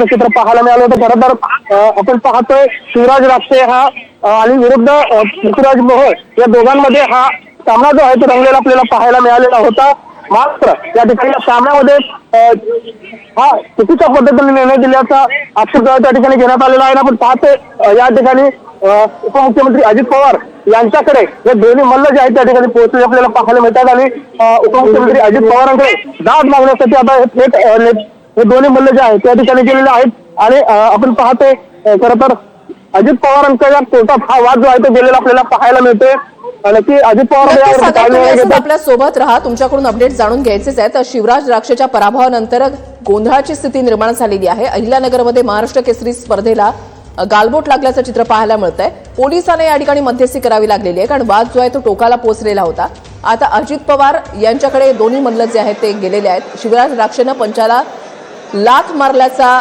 चित्र पाहायला मिळालं होतं. खरं तर आपण पाहतोय शिवराज राक्षे हा आणि विरुद्ध पृथ्वीराज मोहोळ या दोघांमध्ये हा सामना जो आहे तो रंगलेला आपल्याला पाहायला मिळालेला होता. मात्र या ठिकाणी या सामन्यामध्ये हा चुकीच्या पद्धतीने निर्णय दिल्याचा आक्षेप जो आहे त्या ठिकाणी घेण्यात आलेला आहे. आपण पाहतोय या ठिकाणी उपमुख्यमंत्री अजित पवार यांच्याकडे हे दोन्ही मल्ल जे आहेत त्या ठिकाणी पोहोचले आपल्याला पाहायला मिळतात आणि उपमुख्यमंत्री अजित पवारांकडे दाद मागण्यासाठी आता थेट हे दोन्ही मल्ल जे आहेत त्या ठिकाणी गेलेले आहेत आणि आपण पाहतोय खरं तर अजित पवारांच्या या कोर्टात हा वाद जो आहे तो गेलेला आपल्याला पाहायला मिळतोय. नक्की अजित पवार आपल्या सोबत राहा, तुमच्याकडून अपडेट जाणून घ्यायचेच आहेत. शिवराज राक्षेच्या पराभवानंतर गोंधळाची स्थिती निर्माण झालेली आहे. अहिल्यानगरमध्ये महाराष्ट्र केसरी स्पर्धेला गालबोट लागल्याचं चित्र पाहायला मिळत आहे. पोलिसांना या ठिकाणी मध्यस्थी करावी लागलेली आहे, कारण वाद जो आहे तो टोकाला पोहोचलेला होता. आता अजित पवार यांच्याकडे दोन्ही मल्ल जे आहेत ते गेलेले आहेत. शिवराज राक्षेनं पंचाला लाथ मारल्याचा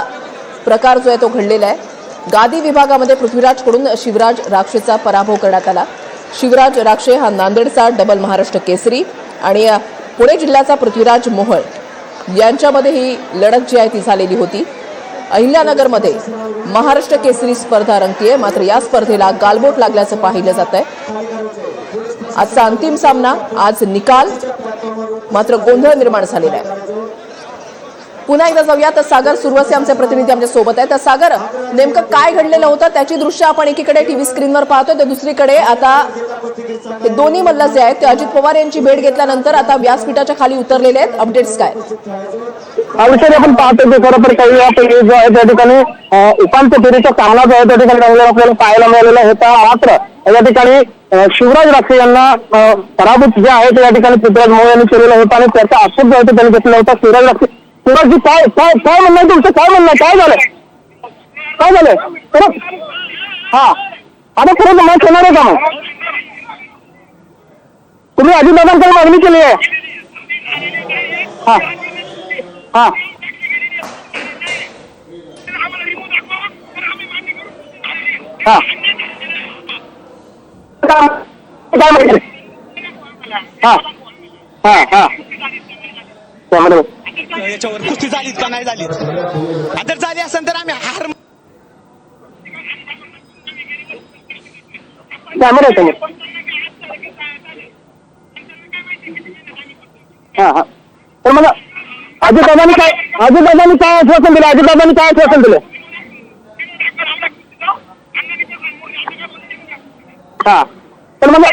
प्रकार जो आहे तो घडलेला आहे. गादी विभागामध्ये पृथ्वीराजकडून शिवराज राक्षेचा पराभव करण्यात आला. शिवराज राक्षे हा नांदेडचा डबल महाराष्ट्र केसरी आणि पुणे जिल्ह्याचा पृथ्वीराज मोहोळ यांच्यामध्ये ही लढत जी आहे ती झालेली होती. अहिल्यानगरमध्ये महाराष्ट्र केसरी स्पर्धा रंगतीये, मात्र या स्पर्धेला गालबोट लागल्याचं पाहिलं जात आहे. आजचा अंतिम सामना, आज निकाल, मात्र गोंधळ निर्माण झालेला आहे. पुन्हा एकदा जाऊया तर सागर सुरवसे आमचे प्रतिनिधी आमच्या सोबत आहे. तर सागर, नेमकं काय घडलेलं होतं त्याची दृश्य आपण एकीकडे टीव्ही स्क्रीनवर पाहतोय, तर दुसरीकडे आता हे दोन्ही मल्ल जे आहेत ते अजित पवार यांची भेट घेतल्यानंतर आता व्यासपीठाच्या खाली उतरलेले आहेत. अपडेट्स काय हा विषय आपण पाहतोय की खरं तर काही वेळापूर्वी जो आहे त्या ठिकाणी उपांत्य फेरीचा सामना जो आहे त्या ठिकाणी रंगलेला आपल्याला पाहायला मिळालेला होता. मात्र या ठिकाणी शिवराज राक्षे यांना पराभूत जे आहे त्या ठिकाणी पृथ्वीराज मोहोळ यांनी केलेला होता आणि त्याचा आक्षेप जो आहे तो त्यांनी घेतला होता. शिवराज राक्षे शिवराजजी काय काय काय म्हणणं आहे तुमचं? काय म्हणणं काय झालं? काय झालं? हा आता परत मॅच होणार आहे का? मग तुम्ही अजितदादांकडे मागणी केली आहे? हा हा हा काय माहिती? हा हा हा त्यामध्ये याच्यावर कुस्ती झालीत का नाही झालीत? जर झाली असेल तर आम्ही हार कॅमेरा येतो. हा हा तर मग अजितदादांनी काय आश्वासन दिलं? अजितदादांनी काय आश्वासन दिलं? हा तर मग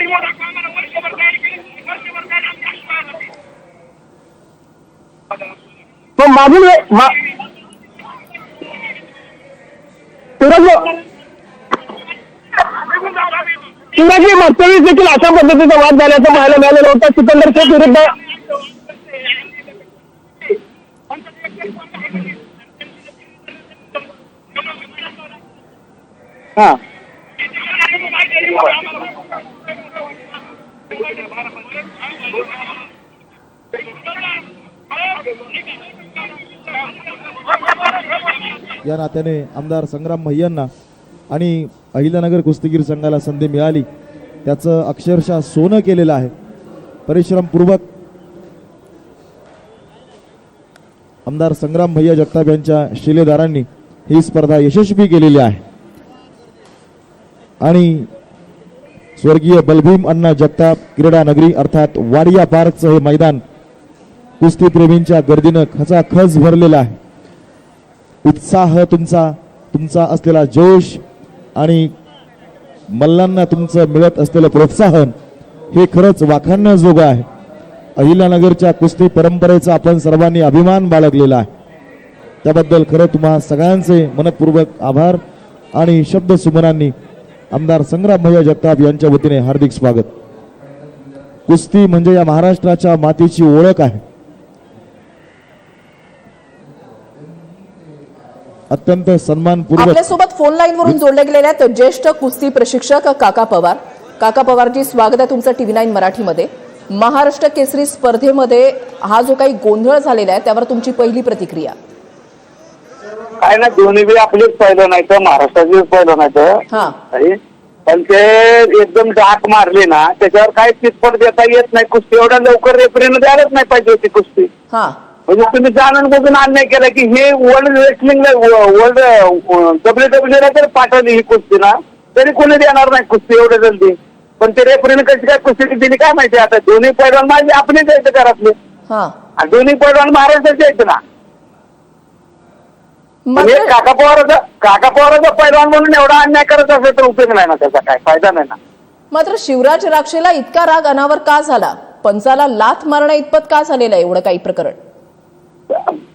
मागील शिवराजी मागच्या वेळेस देखील अशा पद्धतीचा वाद झाल्याचं पाहायला मिळालेलं होतं. सिकंदर शेख विरुद्ध हा या नात्याने आमदार संग्राम भैयांना आणि अहिल्यानगर कुस्तीगीर संघाला संधी मिळाली, त्याचं अक्षरशः सोनं केलेलं आहे. परिश्रमपूर्वक आमदार संग्राम भैया जगताप यांच्या शिलेदारांनी ही स्पर्धा यशस्वी केलेली आहे आणि स्वर्गीय बलभीम अण्णा जगताप क्रीडा नगरी अर्थात वाडिया पार्कचं हे मैदान कुस्तीप्रेमींच्या गर्दीनं खचाखच भरलेलं आहे. उत्साह तुमचा असलेला जोश आणि मल्लांना तुमचं मिळत असलेलं प्रोत्साहन हे खरंच वाखाणण्याजोगं आहे. अहिल्यानगरच्या कुस्ती परंपरेचा आपण सर्वांनी अभिमान बाळगलेला आहे. त्याबद्दल खरं तुम्हा सगळ्यांचे मनपूर्वक आभार आणि शब्द सुमनांनी आमदार संग्राम भैया जगताप यांच्या वतीने हार्दिक स्वागत. कुस्ती म्हणजे या महाराष्ट्राच्या मातीची ओळख आहे. अत्यंत सन्मानपूर्वक आपल्यासोबत फोन लाईन वरून जोडले गेलेले आहेत ज्येष्ठ कुस्ती प्रशिक्षक काका पवार. काका पवारजी, स्वागत आहे तुमचं TV9 मराठीमध्ये. महाराष्ट्र केसरी स्पर्धेमध्ये हा जो काही गोंधळ झालेला आहे त्यावर तुमची पहिली प्रतिक्रिया काय? ना दोन्ही बी आपलीच पहिलं नाही तर महाराष्ट्राचीच पहिलं नाही तर पण ते एकदम डाक मारली ना त्याच्यावर काय चितपट देता येत नाही. कुस्ती एवढ्या लवकर रेफरीनं द्यायलाच नाही पाहिजे होती कुस्ती. म्हणजे तुम्ही जाणून बघून अन्याय केला की हे वर्ल्ड रेसलिंगला वर्ल्ड WWE जर पाठवली ही कुस्ती ना तरी कोणी देणार नाही कुस्ती एवढं जल्दी. पण ते रेफरीने कशी काय कुस्ती दिली काय माहिती. आता दोन्ही पैलवान माझे आपले जायचं घरातले हा आणि दोन्ही पैलवान महाराष्ट्राचे आहेत ना. म्हणजे मात्र काका पवाराचा पैलवान म्हणून एवढा अन्याय करत असेल तर उपयोग नाही ना, त्याचा काय फायदा नाही ना. मात्र शिवराज राक्षेला इतका राग अनावर का झाला? पंचाला लाथ मारण्या इतपत का झालेलं आहे एवढं काही प्रकरण?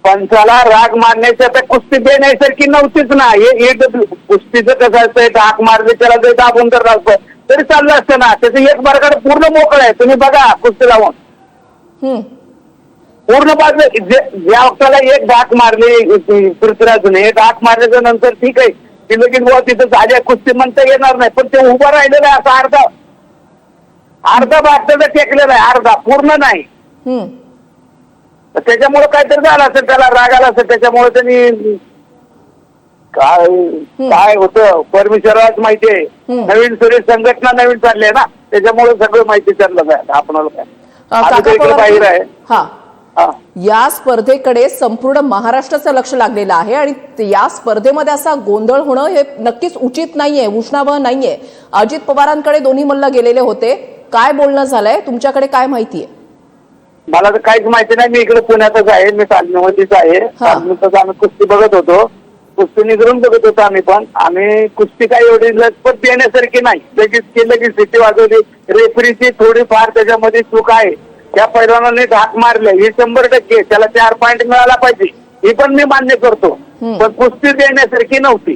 पंचाला राग मारण्याची आता कुस्ती देण्यासारखी नव्हतीच ना. हे कुस्तीचं कसं असतंय, डाक मारले त्याला जर दाबून तर राहतं तरी चाललं असतं ना. त्याचं एक बरकाड पूर्ण मोकळं आहे. तुम्ही बघा कुस्ती लावून पूर्ण बाजू ज्या वक्ताला एक डाक मारली पृथ्वीराजने, डाक मारल्याच्या नंतर ठीक आहे ती लगेच बुवा तिथं झाल्या कुस्ती म्हणता येणार नाही. पण ते उभं राहिलेलं आहे असं अर्धा भाग त्याचा टेकलेला आहे, अर्धा पूर्ण नाही. त्याच्यामुळे काहीतरी झालं असेल, त्याला राग आला असेल. त्याच्यामुळे त्यांनी काय होतं परमेश्वरालाच माहिती आहे. नवीन सुरेश संघटना नवीन चालली आहे ना, त्याच्यामुळे सगळं माहिती चाललं आहे आपणाला. काय बाहेर आहे. हा या स्पर्धेकडे संपूर्ण महाराष्ट्राचं लक्ष लागलेलं आहे आणि या स्पर्धेमध्ये असा गोंधळ होणं हे नक्कीच उचित नाहीये, उष्णावह नाहीये. अजित पवारांकडे दोन्ही मल्ल गेलेले होते, काय बोलणं झालंय तुमच्याकडे, काय माहितीये? मला तर काहीच माहिती नाही. मी इकडे पुण्यातच आहे, मी तालमीमध्येच आहे. तालमीतच आम्ही कुस्ती बघत होतो, कुस्ती निघून बघत होतो आम्ही. पण आम्ही कुस्ती काही एवढी लचपत देण्यासारखी नाही. लगेच सिटी वाजवली. रेफरीची थोडीफार त्याच्यामध्ये चूक आहे. त्या पैलवानाने धाक मारले ही 100%. त्याला 4 पॉईंट मिळाला पाहिजे ही पण मी मान्य करतो. पण कुस्ती देण्यासारखी नव्हती.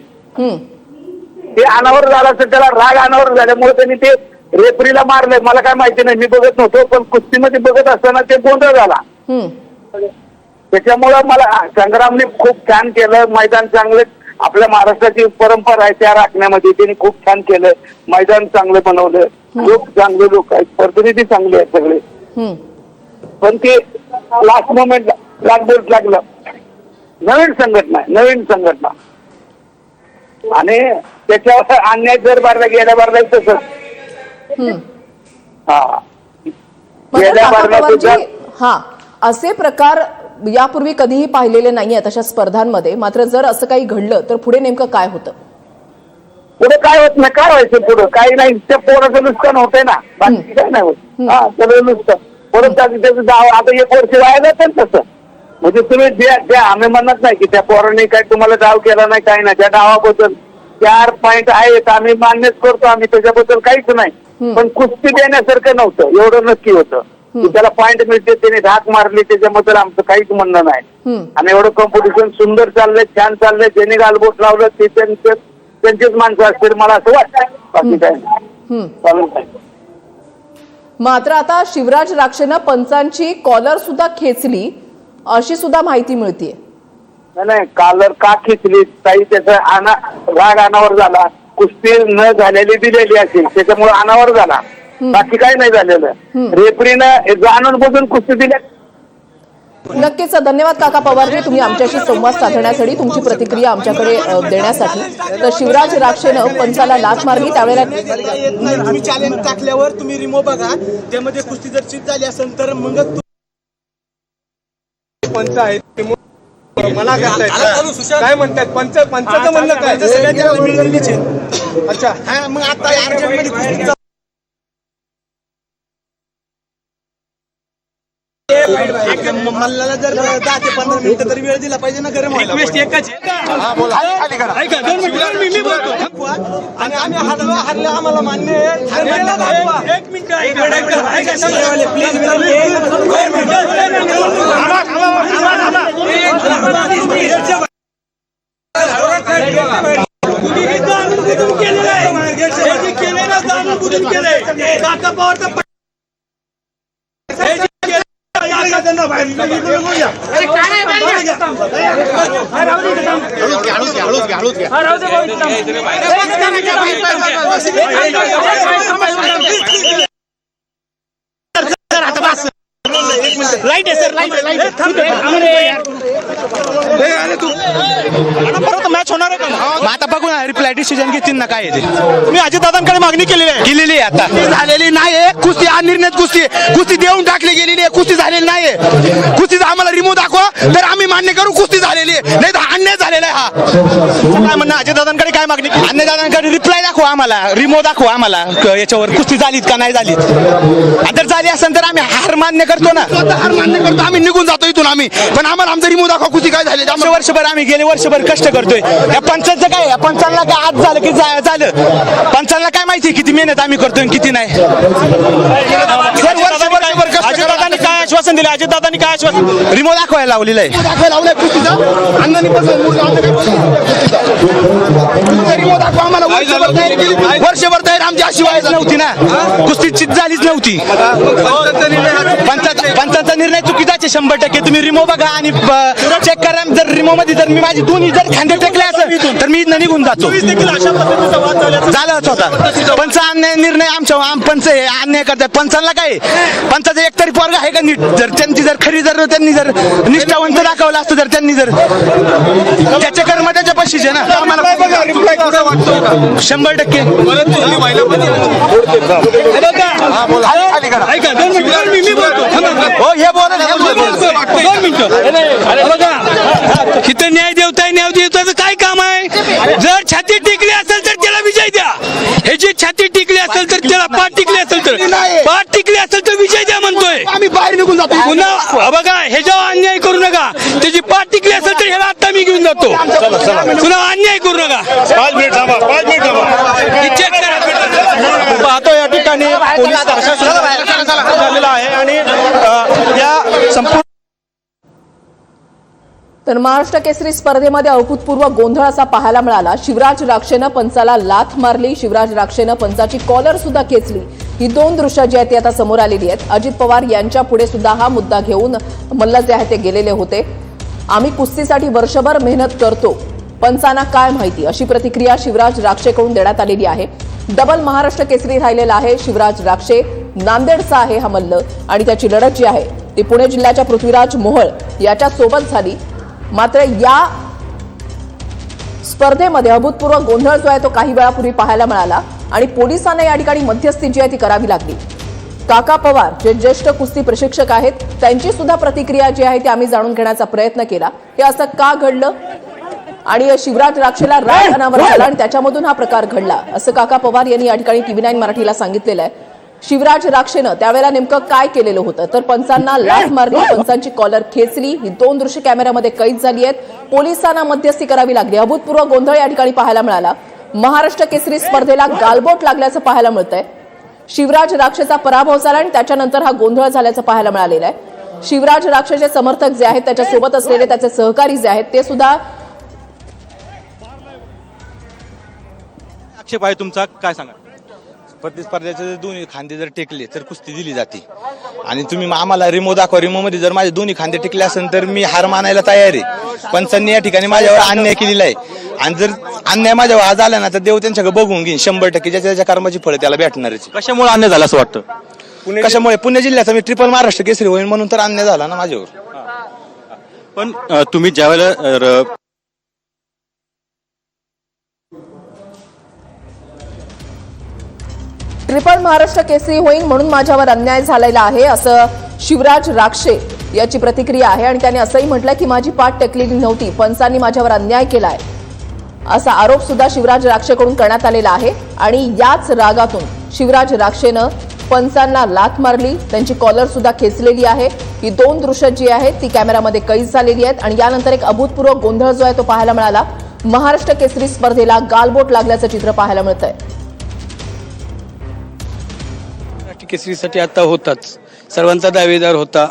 ते अनावर झालं तर त्याला राग अनावर झाल्यामुळे त्यांनी ते रेफरीला मारलंय. मला काय माहिती नाही, मी बघत नव्हतो. पण कुस्तीमध्ये बघत असताना ते गोंधळ झाला. त्याच्यामुळं मला संग्रामने खूप छान केलं. मैदान चांगलं, आपल्या महाराष्ट्राची परंपरा आहे त्या राखण्यामध्ये त्यांनी खूप छान केलं. मैदान चांगलं बनवलं, लोक चांगले लोक आहेत, प्रतिनिधी चांगले आहेत सगळे. पण ते लास्ट मोमेंट लागबोट लागलं. नवीन संघटना आणि त्याच्यावर अन्याय जर बारला गेल्या बारला तसंच. हा असे प्रकार यापूर्वी कधीही पाहिलेले नाहीयेत अशा स्पर्धांमध्ये. मात्र जर असं काही घडलं तर पुढे नेमकं काय होतं? पुढे काय होत नाही, काय व्हायचं पुढं? काही नाही, त्या पोराचं नुकसान होतंय ना, बाकी काय नाही होत. सगळं नुकसान परत त्याचं डाव आता 1 वर्ष वाया जातं तसं. म्हणजे तुम्ही द्या आम्ही म्हणत नाही की त्या पोराने काय तुम्हाला डाव केला नाही, काही नाही. त्या डावाबद्दल 4 पॉईंट आहेत, आम्ही मान्यच करतो. आम्ही त्याच्याबद्दल काहीच नाही. पण कुस्ती देण्यासारखं नव्हतं एवढं नक्की होतं. त्याला पॉईंट मिळते, त्याने धाक मारली, त्याच्याबद्दल आमचं काहीच म्हणणं नाही. आणि एवढं कॉम्पिटिशन सुंदर चाललंय, छान चाललंय. ज्यांनी गालबोट लावलं ते त्यांचीच माणसं असतील मला असं वाटतं. बाकी काय नाही. मात्र आता शिवराज राक्षेनं पंचांची कॉलर सुद्धा खेचली अशी सुद्धा माहिती मिळतीये. नाही कॉलर का खेचली ताई, त्याचा राग अनावर झाला. कुस्ती न झालेली दिलेली असेल त्याच्यामुळे अनावर झाला, बाकी काही नाही झालेलं. रेफरीनं जाणून बघून कुस्ती दिल्या. नक्कीच धन्यवाद काका पवारजी, तुम्ही आमच्याशी संवाद साधण्यासाठी, तुमची प्रतिक्रिया आमच्याकडे देण्यासाठी. तर शिवराज राक्षेनं पंचाला लाथ मारली त्यावेळेला तुम्ही चॅलेंज टाकल्यावर तुम्ही रिमो बघा, त्यामध्ये कुस्ती जर चित झाली असेल तर मग पंच आहेत मला काय म्हणतात पंचाचं म्हणणं काय? अच्छा हा मग आता मल्लाला जर 10 ते 15 मिनिटं तरी वेळ दिला पाहिजे ना. गरम रिक्वेस्ट एकच आणि आम्ही हरले आम्हाला मान्य आहे. 1 मिनिट राईट आहे सर, राईट परत मॅच होणार आहे का? मग आता बघू ना रिप्लाय डिसिजन घेतील ना काय आहे ते. मी अजितदादांकडे मागणी केलेली आहे. केलेली आहे आता. झालेली नाही कुस्ती, अनिर्णित कुस्ती देऊन टाकली गेलेली आहे. कुस्ती झालेली नाहीये. कुस्तीचा आम्हाला रिमूव्ह दाखवा तर आम्ही मान्य करू कुस्ती झालेली आहे, नाही तर अन्याय झालेला आहे. हा काय म्हणणं अजितदादांकडे काय मागणी केली? अन्यदानांकडे रिप्लाय दाखवा आम्हाला, रिमूव्ह दाखवा आम्हाला याच्यावर कुस्ती झालीत का नाही झालीत. जर झाली असेल तर आम्ही हार मान्य करतो ना, हार मान्य करतो, आम्ही निघून जातो इथून आम्ही. पण आम्हाला आमचा रिमूव्ह दाखवा कुस्ती काय झाली. वर्षभर आम्ही गेले वर्षभर कष्ट करतोय. या पंचांचं काय, या पंचांना काय आज झालं की झालं, पंचांना काय माहिती किती मेहनत आम्ही करतोय किती नाही. अजितदादांनी काय आश्वासन दिलं? अजितदादांनी काय आश्वासन दिलं? रिमूव्ह दाखवायला लावलेलं आहे. दाखवायला कुस्तीचा रिमूव्ह दाखवा आम्हाला. वर्षभर तयारी आमची अशी व्हायच नव्हती ना, कुस्ती झालीच नव्हती. पंचांचा निर्णय चुकीचाच आहे 100%. तुम्ही रिमूव्ह बघा आणि चेक करा. जर रिमूव्ह मध्ये जर मी माझी दोन्ही जर खांदे टेकले असेल तर मी इथनं निघून जातो. झालाच होता. पंच अन्याय निर्णय आमच्या पंच अन्याय करतात. पंचांना काय, पंचाचा एकतरी पोरगा आहे का नीट? जर त्यांची जर खरी जर त्यांनी जर निष्ठावंत दाखवलं असतं, जर त्यांनी जर त्याचे कर्म त्याच्या पशीच आहे ना. आम्हाला 100% हो हे बोला. इथं न्याय देवताय काय काम आहे? जर छाती टिकली असेल तर त्याला विजय द्या. हे जी छाती टिकली असेल तर त्याला पाठ टिकली असेल तर पाठ टिकली असेल तर विजय द्या म्हणतोय. आम्ही बाहेर निघून जातो. पुन्हा बघा ह्याच्यावर अन्याय करू नका. त्याची पाठ टिकली असेल तर ह्याला आता मी घेऊन जातो. पुन्हा अन्याय करू नका. 5 मिनिट थांबा. चेक करा. पाहतो या ठिकाणी पोलीस प्रशासन झालेला आहे आणि या संपूर्ण तर महाराष्ट्र केसरी स्पर्धेमध्ये अभूतपूर्व गोंधळ असा पाहायला मिळाला. शिवराज राक्षेनं पंचाला लाथ मारली. शिवराज राक्षेनं पंचाची कॉलर सुद्धा खेचली. ही दोन दृश्य जी आहेत ती आता समोर आलेली आहेत. अजित पवार यांच्या पुढे सुद्धा हा मुद्दा घेऊन मल्ल जे आहे ते गेलेले होते. आम्ही कुस्तीसाठी वर्षभर मेहनत करतो, पंचांना काय माहिती, अशी प्रतिक्रिया शिवराज राक्षेकडून देण्यात आलेली आहे. डबल महाराष्ट्र केसरी राहिलेला आहे शिवराज राक्षे. नांदेडचा आहे हा मल्ल आणि त्याची लढत जी आहे ती पुणे जिल्ह्याच्या पृथ्वीराज मोहोळ याच्या सोबत झाली. मात्र या स्पर्धेमध्ये अभूतपूर्व गोंधळ जो आहे तो काही वेळापूर्वी पाहायला मिळाला आणि पोलिसांना या ठिकाणी मध्यस्थी जी आहे ती करावी लागली. काका पवार जे ज्येष्ठ कुस्ती प्रशिक्षक आहेत त्यांची सुद्धा प्रतिक्रिया जी आहे ती आम्ही जाणून घेण्याचा प्रयत्न केला. हे असं का घडलं आणि शिवराज राक्षेला राग अनावर झाला आणि त्याच्यामधून हा प्रकार घडला असं काका पवार यांनी या ठिकाणी TV9 मराठीला सांगितलेलं आहे. शिवराज राक्षेनं त्यावेळेला नेमकं काय केलेलं होतं तर पंचांना लाथ मारली, पंचांची कॉलर खेचली. ही दोन दृश्य कॅमेऱ्यामध्ये कैद झाली आहेत. पोलिसांना मध्यस्थी करावी लागली. अभूतपूर्व गोंधळ या ठिकाणी पाहायला मिळाला. महाराष्ट्र केसरी स्पर्धेला गालबोट लागल्याचं पाहायला मिळतंय. शिवराज राक्षेचा पराभव झाला आणि त्याच्यानंतर हा गोंधळ झाल्याचं पाहायला मिळालेलं आहे. शिवराज राक्षेचे समर्थक जे आहेत त्याच्यासोबत असलेले त्याचे सहकारी जे आहेत ते सुद्धा आक्षेप आहे तुमचा, काय सांगा? प्रतिस्पर्ध्याचे जर दोन्ही खांदे जर टेकले तर कुस्ती दिली जाते. आणि तुम्ही आम्हाला रिमूव्ह दाखवा. रिमूव्ह मध्ये जर माझे दोन्ही खांदे टेकले असेल तर मी हार मानायला तयार आहे. पंचांनी या ठिकाणी माझ्यावर अन्याय केलेला आहे आणि जर अन्याय माझ्यावर हा झाला ना तर देव त्यांच्याकडे बघून घेईन 100%. ज्याच्या कर्माची फळं त्याला भेटणारच. कशामुळे अन्याय झाला असं वाटतं? कशामुळे? पुणे जिल्ह्याचा मी ट्रिपल महाराष्ट्र केसरी होईल म्हणून तर अन्याय झाला ना माझ्यावर. पण तुम्ही ज्यावेळेला ट्रिपल महाराष्ट्र केसरी होईल म्हणून माझ्यावर अन्याय झालेला आहे असं शिवराज राक्षे याची प्रतिक्रिया आहे. आणि त्याने असंही म्हटलं की माझी पाठ टेकलेली नव्हती, पंचांनी माझ्यावर अन्याय केलाय असा आरोप सुद्धा शिवराज राक्षेकडून करण्यात आलेला आहे. आणि याच रागातून शिवराज राक्षेनं पंचांना लाथ मारली, त्यांची कॉलर सुद्धा खेचलेली आहे. ही दोन दृश्य जी आहेत ती कॅमेऱ्यामध्ये कैद झालेली आहेत. आणि यानंतर एक अभूतपूर्व गोंधळ जो आहे तो पाहायला मिळाला. महाराष्ट्र केसरी स्पर्धेला गालबोट लागल्याचं चित्र पाहायला मिळतंय. केसरीसाठी आता होताच, सर्वांचा दावेदार होता.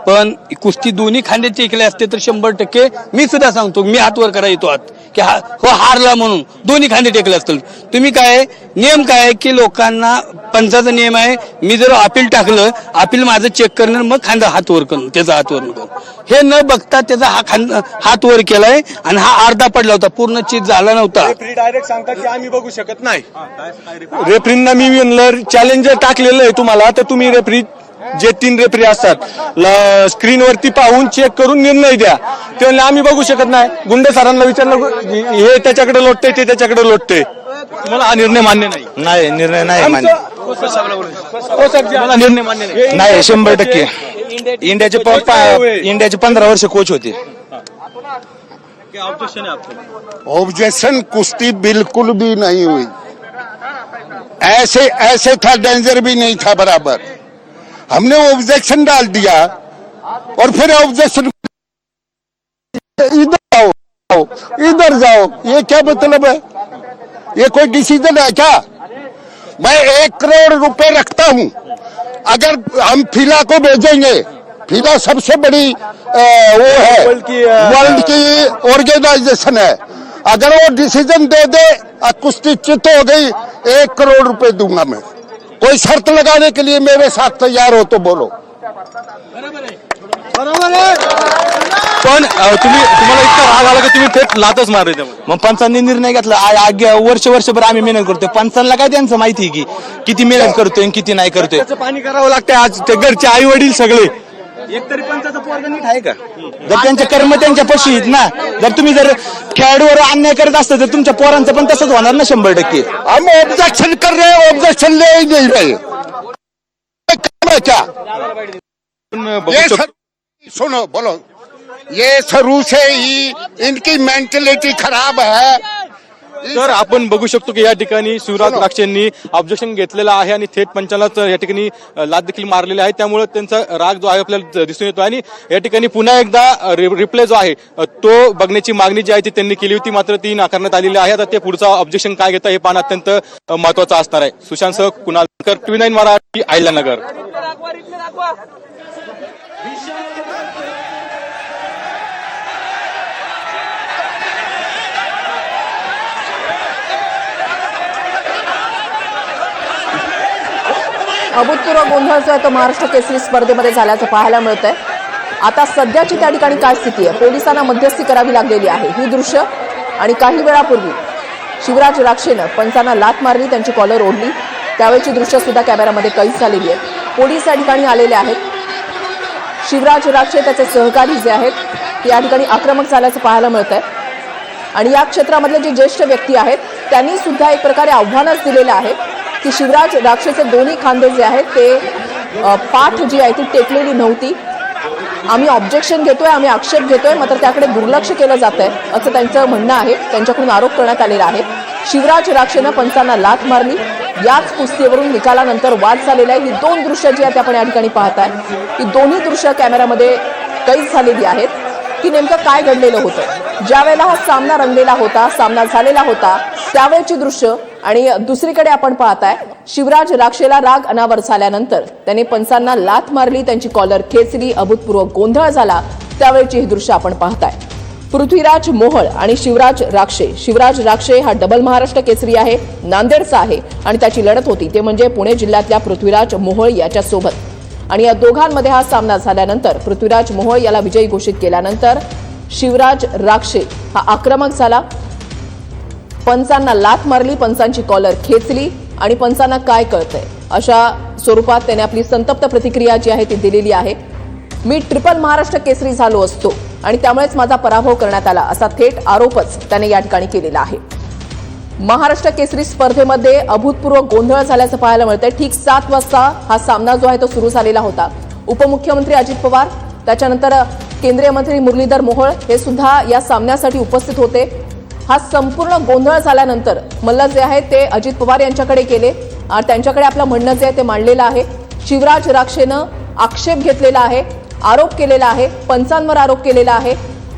पण कुस्ती दोन्ही खांदे टेकले असते तर 100% मी सुद्धा सांगतो, मी हात वर करा येतो आत की हो हारला म्हणून दोन्ही खांदे टेकले असतील. तुम्ही काय नियम काय की लोकांना पंचाचा नियम आहे, मी जर अपील टाकलं, अपील माझं चेक करणं मग खांदा हात वर करणं, त्याचा हात वर नको. हे न बघता त्याचा हात वर केलाय आणि हा अर्धा पडला होता, पूर्ण चीज झाला नव्हता. डायरेक्ट सांगतात की आम्ही बघू शकत नाही. रेफरींना मी चॅलेंज टाकलेलं आहे तुम्हाला, तर तुम्ही रेफरी जे 3 रेफरी असतात स्क्रीनवरती पाहून चेक करून निर्णय द्या. ते म्हणले आम्ही बघू शकत नाही. गुंडे सरांना विचारलं हे त्याच्याकडे लोटते ते त्याच्याकडे लोटते. तुम्हाला हा निर्णय मान्य नाही? नाही, निर्णय नाही मान्य. मला निर्णय मान्य नाही. नाही, 100% इंडियाचे 15 वर्ष कोच होते. ऑब्जेक्शन कुश्ती बिल्कुल भी नहीं हुई. ऐसे था, डेंजर भी नहीं था बराबर. हमने ऑब्जेक्शन डाल दिया और फिर ऑब्जेक्शन इधर जाओ. ये क्या मतलब है? ये कोई डिसीजन है क्या? मैं 1 करोड़ रुपए रखता हूं. अगर हम फिला को भेजेंगे, फिला सबसे बड़ी वो है, वर्ल्ड की ऑर्गेनाइजेशन है. अगर वो डिसीजन दे दे, कुश्ती चित हो गई, 1 करोड़ रुपए दूंगा मैं. कोई शर्त लगाने के लिए मेरे साथ तैयार हो तो बोलो. पण तुम्हाला इतका राग आला की तुम्ही थेट लातच मारले त्यामुळे. मग पंचांनी निर्णय घेतला. वर्षभर आम्ही मेहनत करतोय. पंचांना काय त्यांचं माहिती आहे की किती मेहनत करतोय किती नाही करतोय. त्याचं पाणी करावं लागतंय. आज ते घरचे आई वडील सगळे एकतरी पंचाचा पोरगा नीट आहे का? जर त्यांचे कर्म त्यांच्या पशी आहेत ना. जर तुम्ही जर खेळाडूवर अन्याय करत असता तर तुमच्या पोरांचं पण तसंच होणार ना 100%. हम ऑब्जेक्शन कर रहे हैं, ऑब्जेक्शन ले ही नहीं रहे. क्या ये सुनो बोलो. ये शुरू से ही इनकी मेंटलिटी खराब है. तर आपण बघू शकतो की या ठिकाणी शिवराज राक्षेंनी ऑब्जेक्शन घेतलेलं आहे आणि थेट पंचालाच या ठिकाणी लाच देखील मारलेली आहे. त्यामुळे त्यांचा राग जो आहे आपल्याला दिसून येतो आणि या ठिकाणी पुन्हा एकदा रिप्ले जो आहे तो बघण्याची मागणी जी आहे ती त्यांनी केली होती, मात्र ती नाकारण्यात आलेली आहे. आता ते पुढचा ऑब्जेक्शन काय घेतं हे पाहणं अत्यंत महत्वाचं असणार आहे. सुशांत सह कुणाल TV9 मराठी, अहिल्यानगर. अभूतपूर्व गोंधळ जो आहे तो महाराष्ट्र केसरी स्पर्धेमध्ये झाल्याचं पाहायला मिळत आहे. आता सध्याची त्या ठिकाणी काय स्थिती आहे? पोलिसांना मध्यस्थी करावी लागलेली आहे. ही दृश्य आणि काही वेळापूर्वी शिवराज राक्षेनं पंचांना लाथ मारली, त्यांची कॉलर ओढली, त्यावेळची दृश्य सुद्धा कॅमेऱ्यामध्ये कैद झालेली आहेत. पोलीस या ठिकाणी आलेले आहेत. शिवराज राक्षे त्याचे सहकारी जे आहेत ते या ठिकाणी आक्रमक झाल्याचं पाहायला मिळत आहे. आणि या क्षेत्रामधले जे ज्येष्ठ व्यक्ती आहेत त्यांनी सुद्धा एक प्रकारे आव्हानच दिलेलं आहे की शिवराज राक्षेचे दोन्ही खांदे जे आहेत ते पाठ जी आहे ती टेकलेली नव्हती. आम्ही ऑब्जेक्शन घेतोय, आम्ही आक्षेप घेतोय, मात्र त्याकडे दुर्लक्ष केलं जात आहे असं त्यांचं म्हणणं आहे. त्यांच्याकडून आरोप करण्यात आलेला आहे. शिवराज राक्षेनं पंचांना लाथ मारली. याच कुस्तीवरून निकालानंतर वाद झालेला आहे. ही 2 दृश्य जी आहेत आपण या ठिकाणी पाहताय, ही दोन्ही दृश्य कॅमेऱ्यामध्ये कैद झालेली आहेत की नेमकं काय घडलेलं होतं. ज्या वेळेला हा सामना रंगलेला होता, सामना झालेला होता, त्यावेळची दृश्य. आणि दुसरीकडे आपण पाहताय शिवराज राक्षेला राग अनावर झाल्यानंतर त्याने पंचांना लाथ मारली, त्यांची कॉलर खेचली, अभूतपूर्व गोंधळ झाला, त्यावेळची ही दृश्य आपण पाहताय. पृथ्वीराज मोहोळ आणि शिवराज राक्षे. शिवराज राक्षे हा डबल महाराष्ट्र केसरी आहे, नांदेडचा आहे आणि त्याची लढत होती ते म्हणजे पुणे जिल्ह्यातल्या पृथ्वीराज मोहोळ याच्यासोबत. आणि या दोघांमध्ये हा सामना झाल्यानंतर पृथ्वीराज मोहोळ याला विजयी घोषित केल्यानंतर शिवराज राक्षे हा आक्रमक झाला, पंचांना लाथ मारली, पंचांची कॉलर खेचली आणि पंचांना काय कळतंय अशा स्वरूपात त्याने आपली संतप्त प्रतिक्रिया जी आहे ती दिलेली आहे. मी ट्रिपल महाराष्ट्र केसरी झालो असतो आणि त्यामुळेच माझा पराभव करण्यात आला असा थेट आरोपच त्याने या ठिकाणी केलेला आहे. महाराष्ट्र केसरी स्पर्धेमध्ये अभूतपूर्व गोंधळ झाल्याचं पाहायला मिळतंय. ठीक 7 वाजता हा सामना जो आहे तो सुरू झालेला होता. उपमुख्यमंत्री अजित पवार, त्याच्यानंतर केंद्रीय मंत्री मुरलीधर मोहोळ हे सुद्धा या सामन्यासाठी उपस्थित होते. हा संपूर्ण गोंधळ झाल्यानंतर मल्ल जे आहे ते अजित पवार यांच्याकडे गेले. त्यांच्याकडे आपलं म्हणणं जे आहे ते मांडलेलं आहे. शिवराज राक्षेनं आक्षेप घेतलेला आहे, आरोप केलेला आहे, पंचांवर आरोप केलेला आहे.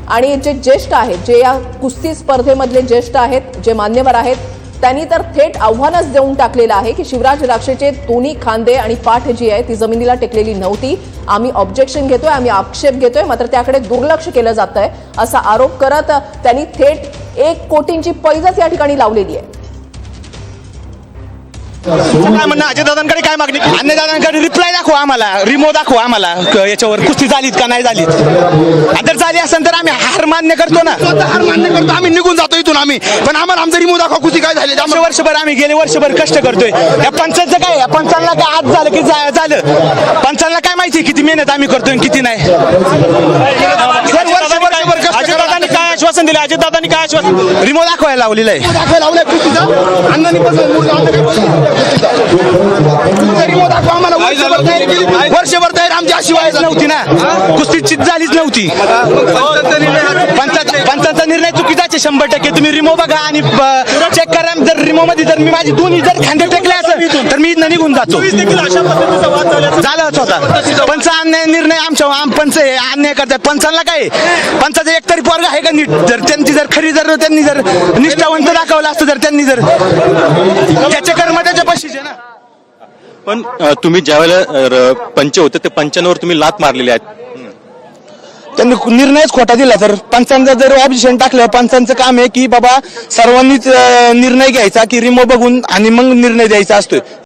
आणि जे ज्येष्ठ आहेत, जे या कुस्ती स्पर्धेमधले ज्येष्ठ आहेत, जे मान्यवर आहेत, त्यांनी तर थेट आव्हानच देऊन टाकलेलं आहे की शिवराज राक्षेचे दोन्ही खांदे आणि पाठ जी आहे ती जमिनीला टेकलेली नव्हती. आम्ही ऑब्जेक्शन घेतोय, आम्ही आक्षेप घेतोय, मात्र त्याकडे दुर्लक्ष केलं जात आहे असा आरोप करत त्यांनी थेट 1 कोटींची पैजच या ठिकाणी लावलेली आहे. काय म्हणणं अजयदादांकडे काय मागणी अण्णादादांकडे रिप्लाय दाखवा आम्हाला, रिमो दाखवा आम्हाला याच्यावर कुस्ती झालीत का नाही झालीत. जर झाली असेल तर आम्ही हार मान्य करतो ना, हार मान्य करतो, आम्ही निघून जातो इथून आम्ही, पण आम्हाला आमचा रिमूव्ह दाखवा कुस्ती काय झाली. वर्षभर आम्ही गेले वर्षभर कष्ट करतोय. या पंचांचं काय, या पंचांना काय आज झालं की झालं, पंचांना काय माहिती किती मेहनत आम्ही करतोय किती नाही. अजितदादांनी काय आश्वासन दिलं, अजितदादांनी काय आश्वासन, रिमो दाखवायला लावलेलं आहे. वर्षभर तयारी आमची अशी व्हायची नव्हती ना, कुस्ती चित झालीच नव्हती. पंचांचा निर्णय चुकीचाच 100%. तुम्ही रिमो बघा आणि चेक करा. जर रिमो मध्ये जर मी माझी दोन्ही जर खांदे टेकले असेल तर मी निघून जातो. झालंच होता. पंच अन्याय निर्णय आमच्या पंच अन्याय करतात. पंचांना काय, पंचाचं एकतरी पोरग आहे का नीट, जर त्यांची जर खरी जर त्यांनी जर निष्ठावंत दाखवलं असतं, जर त्यांनी जर त्याच्या कर्म त्याच्या पशीचे ना. पण तुम्ही ज्यावेळेला पंच होते ते पंचांवर तुम्ही लात मारलेले आहेत, त्यांनी निर्णयच खोटा दिला. तर पंचांचं जर ऑब्जेक्शन टाकलं, पंचांचं काम आहे की बाबा सर्वांनीच निर्णय घ्यायचा की रिमो बघून आणि मग निर्णय द्यायचा असतोय.